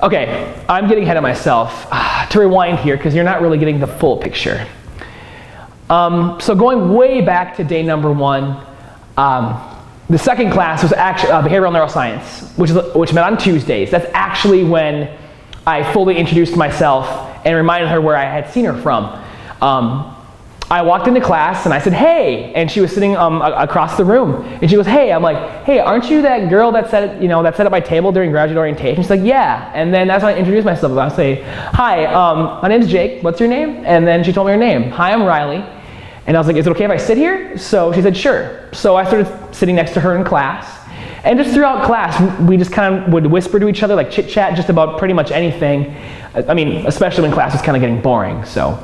Okay, I'm getting ahead of myself. To rewind here, because you're not really getting the full picture. So going way back to day number 1, the second class was actually behavioral neuroscience, which met on Tuesdays. That's actually when I fully introduced myself and reminded her where I had seen her from. I walked into class and I said, "Hey," and she was sitting across the room, and she goes, "Hey." I'm like, "Hey, aren't you that girl that sat at my table during graduate orientation?" She's like, "Yeah." And then that's when I introduced myself. I say, "Hi, my name's Jake. What's your name?" And then she told me her name. "Hi, I'm Riley." And I was like, "Is it okay if I sit here?" So she said, "Sure." So I started sitting next to her in class. And just throughout class, we just kind of would whisper to each other, like chit chat just about pretty much anything. I mean, especially when class was kind of getting boring. So,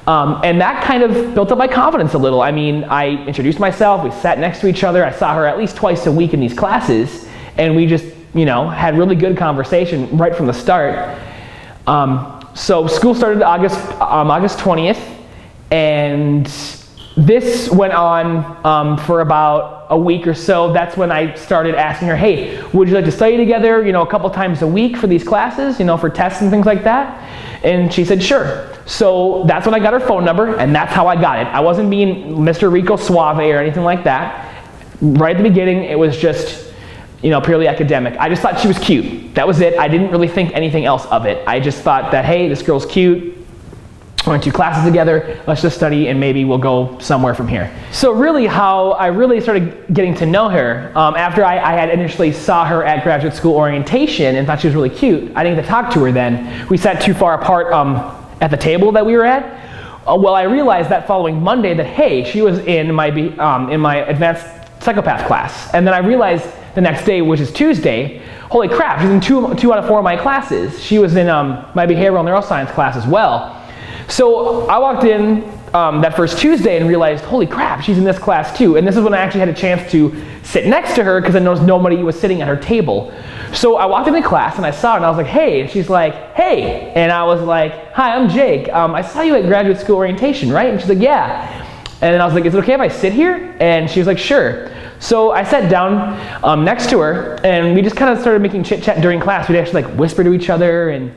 and that kind of built up my confidence a little. I mean, I introduced myself, we sat next to each other. I saw her at least twice a week in these classes. And we just, had really good conversation right from the start. So school started August 20th. And this went on for about a week or so. That's when I started asking her, "Hey, would you like to study together, a couple times a week for these classes, for tests and things like that?" And she said, "Sure." So that's when I got her phone number, and that's how I got it. I wasn't being Mr. Rico Suave or anything like that. Right at the beginning, it was just, purely academic. I just thought she was cute. That was it. I didn't really think anything else of it. I just thought that, hey, this girl's cute. We're in 2 classes together, let's just study and maybe we'll go somewhere from here. So really how I really started getting to know her, after I had initially saw her at graduate school orientation and thought she was really cute, I didn't get to talk to her then. We sat too far apart at the table that we were at. Well, I realized that following Monday that, hey, she was in my advanced psychopath class. And then I realized the next day, which is Tuesday, holy crap, she's in two out of 4 of my classes. She was in my behavioral neuroscience class as well. So I walked in that first Tuesday and realized, holy crap, she's in this class too. And this is when I actually had a chance to sit next to her because I noticed nobody was sitting at her table. So I walked into class and I saw her and I was like, "Hey," and she's like, "Hey." And I was like, "Hi, I'm Jake. I saw you at graduate school orientation, right?" And she's like, "Yeah." And then I was like, "Is it okay if I sit here?" And she was like, "Sure." So I sat down next to her and we just kind of started making chit chat during class. We'd actually whisper to each other and